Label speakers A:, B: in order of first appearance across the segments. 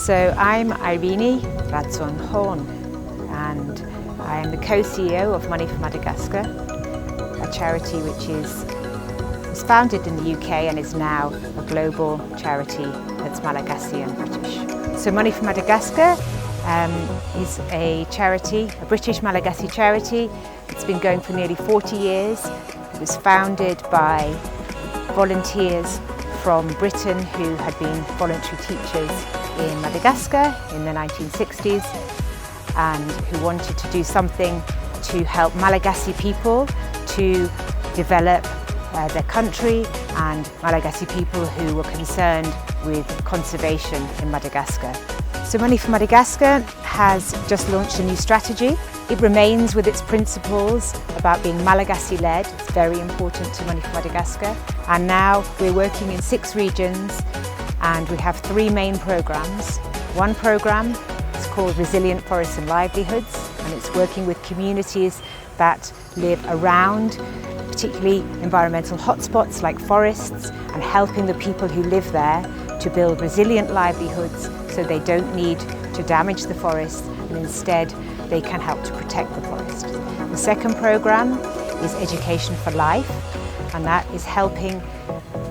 A: So I'm Irénée Rajaona-Horne and I am the co-CEO of Money for Madagascar, a charity which was founded in the UK and is now a global charity that's Malagasy and British. So Money for Madagascar is a charity, a British Malagasy charity. It's been going for nearly 40 years. It was founded by volunteers from Britain who had been voluntary teachers in Madagascar in the 1960s and who wanted to do something to help Malagasy people to develop their country, and Malagasy people who were concerned with conservation in Madagascar. So Money for Madagascar has just launched a new strategy. It remains with its principles about being Malagasy-led. It's very important to Money for Madagascar. And now we're working in 6 regions and we have 3 main programs. One program is called Resilient Forests and Livelihoods, and it's working with communities that live around particularly environmental hotspots like forests and helping the people who live there to build resilient livelihoods so they don't need to damage the forest and instead they can help to protect the forest. The second program is Education for Life, and that is helping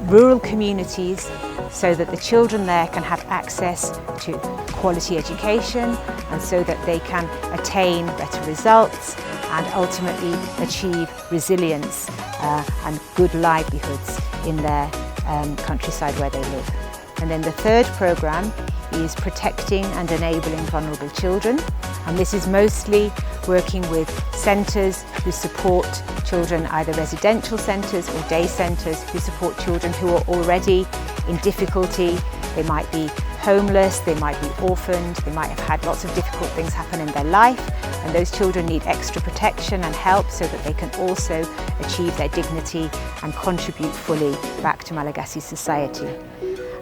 A: rural communities so that the children there can have access to quality education and so that they can attain better results and ultimately achieve resilience and good livelihoods in their countryside where they live. And then the third program is Protecting and Enabling Vulnerable Children, and this is mostly working with centres who support children, either residential centres or day centres who support children who are already in difficulty. They might be homeless, they might be orphaned, they might have had lots of difficult things happen in their life, and those children need extra protection and help so that they can also achieve their dignity and contribute fully back to Malagasy society.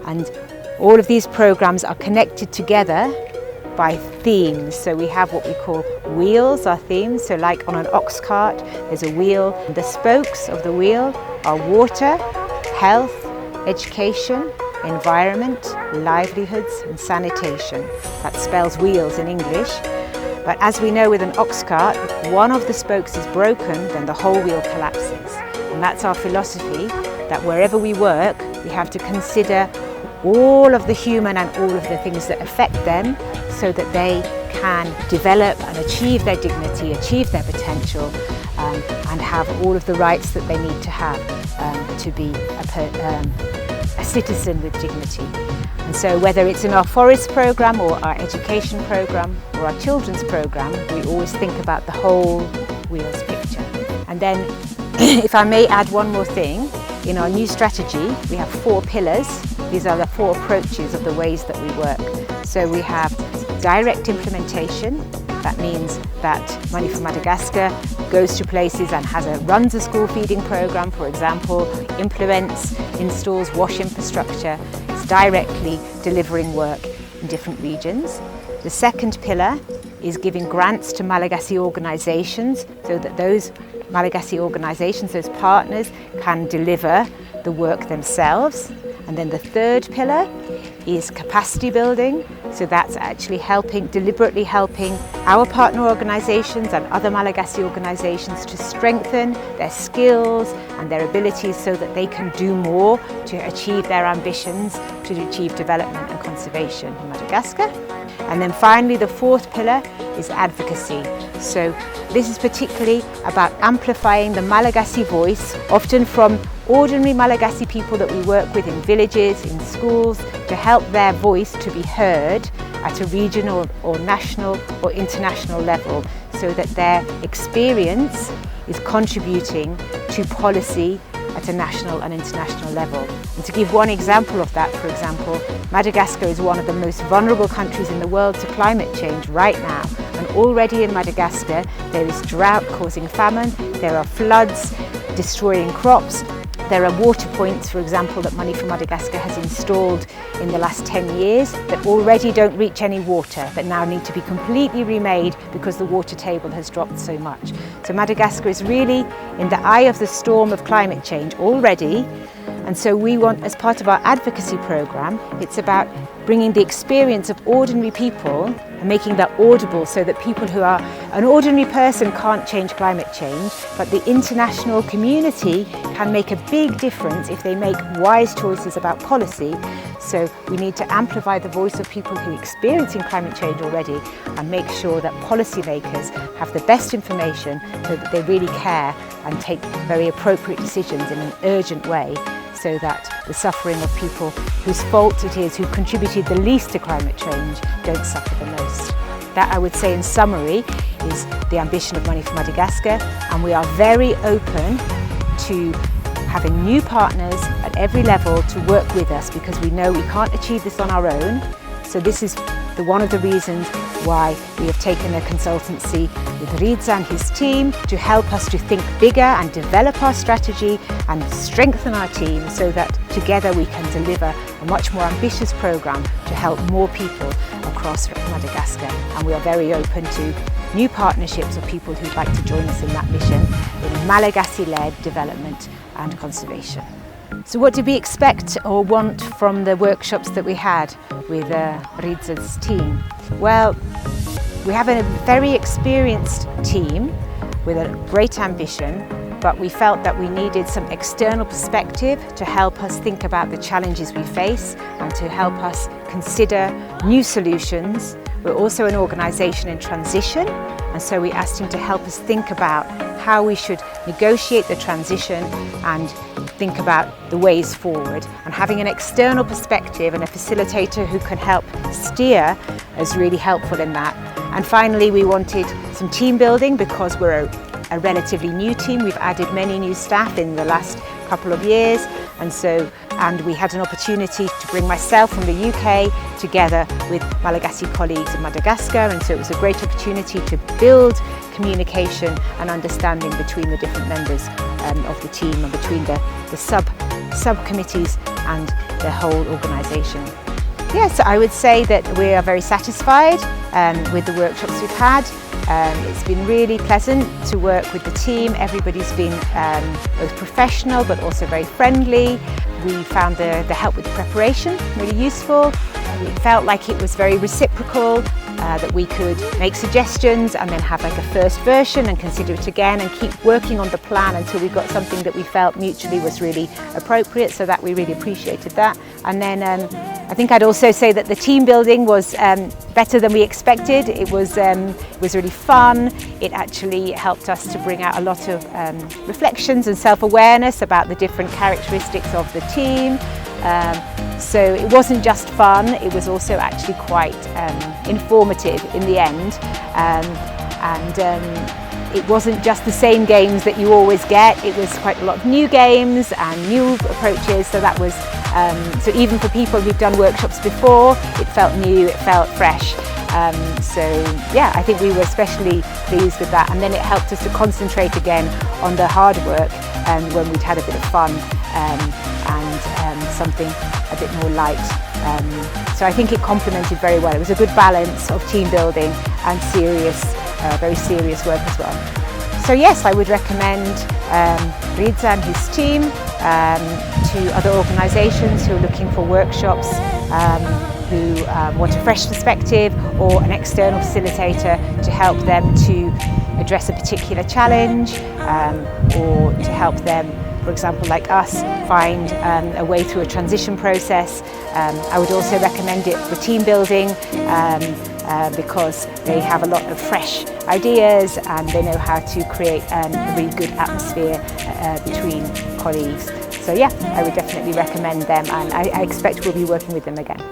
A: And all of these programs are connected together by themes. So we have what we call wheels, our themes. So like on an ox cart, there's a wheel. The spokes of the wheel are water, health, education, environment, livelihoods and sanitation. That spells wheels in English. But as we know with an ox cart, if one of the spokes is broken, then the whole wheel collapses. And that's our philosophy, that wherever we work, we have to consider all of the human and all of the things that affect them so that they can develop and achieve their dignity, achieve their potential and have all of the rights that they need to have to be a citizen with dignity. And so whether it's in our forest programme or our education programme or our children's programme, we always think about the whole wheels picture. And then if I may add one more thing, in our new strategy we have 4 pillars. These are the 4 approaches of the ways that we work. So we have direct implementation. That means that Money for Madagascar goes to places and runs a school feeding programme, for example, implements, installs wash infrastructure. It's directly delivering work in different regions. The second pillar is giving grants to Malagasy organisations so that those Malagasy organisations, those partners, can deliver the work themselves. And then the third pillar is capacity building. So that's actually deliberately helping our partner organisations and other Malagasy organisations to strengthen their skills and their abilities so that they can do more to achieve their ambitions, to achieve development and conservation in Madagascar. And then finally, the 4th pillar is advocacy. So this is particularly about amplifying the Malagasy voice, often from ordinary Malagasy people that we work with in villages, in schools, to help their voice to be heard at a regional or national or international level so that their experience is contributing to policy at a national and international level. And to give one example of that, for example, Madagascar is one of the most vulnerable countries in the world to climate change right now. And already in Madagascar, there is drought causing famine, there are floods destroying crops, there are water points, for example, that Money for Madagascar has installed in the last 10 years that already don't reach any water, that now need to be completely remade because the water table has dropped so much. So Madagascar is really in the eye of the storm of climate change already, And so we want, as part of our advocacy programme, it's about bringing the experience of ordinary people and making that audible so that people who are, an ordinary person can't change climate change, but the international community can make a big difference if they make wise choices about policy. So we need to amplify the voice of people who are experiencing climate change already and make sure that policymakers have the best information so that they really care and take very appropriate decisions in an urgent way, so that the suffering of people whose fault it is, who contributed the least to climate change, don't suffer the most. That, I would say in summary, is the ambition of Money for Madagascar, and we are very open to having new partners at every level to work with us, because we know we can't achieve this on our own. So this is one of the reasons why we have taken a consultancy with 𝐼𝐸𝐵 and his team to help us to think bigger and develop our strategy and strengthen our team, so that together we can deliver a much more ambitious programme to help more people across Madagascar. And we are very open to new partnerships of people who'd like to join us in that mission in Malagasy-led development and conservation. So what did we expect or want from the workshops that we had with 𝐼𝐸𝐵's team? Well, we have a very experienced team with a great ambition, but we felt that we needed some external perspective to help us think about the challenges we face and to help us consider new solutions. We're also an organisation in transition, and so we asked him to help us think about how we should negotiate the transition and think about the ways forward. And having an external perspective and a facilitator who can help steer is really helpful in that. And finally, we wanted some team building, because we're a relatively new team. We've added many new staff in the last couple of years, and we had an opportunity to bring myself from the UK together with Malagasy colleagues in Madagascar, and so it was a great opportunity to build communication and understanding between the different members of the team and between the subcommittees and the whole organisation. Yes, I would say that we are very satisfied with the workshops we've had. It's been really pleasant to work with the team. Everybody's been both professional but also very friendly. We found the help with the preparation really useful. It felt like it was very reciprocal, that we could make suggestions and then have like a first version and consider it again and keep working on the plan until we got something that we felt mutually was really appropriate, so that we really appreciated that. And then I think I'd also say that the team building was better than we expected. It was really fun. It actually helped us to bring out a lot of reflections and self-awareness about the different characteristics of the team. So it wasn't just fun, it was also actually quite informative in the end. It wasn't just the same games that you always get, it was quite a lot of new games and new approaches, so that was, so even for people who've done workshops before, it felt new, it felt fresh. So yeah, I think we were especially pleased with that, and then it helped us to concentrate again on the hard work when we'd had a bit of fun and something a bit more light. So I think it complemented very well. It was a good balance of team building and serious, very serious work as well. So yes, I would recommend 𝐼𝐸𝐵 and his team to other organisations who are looking for workshops, who want a fresh perspective or an external facilitator to help them to address a particular challenge, or to help them, for example, like us, find a way through a transition process. I would also recommend it for team building because they have a lot of fresh ideas and they know how to create a really good atmosphere between colleagues. So yeah, I would definitely recommend them, and I expect we'll be working with them again.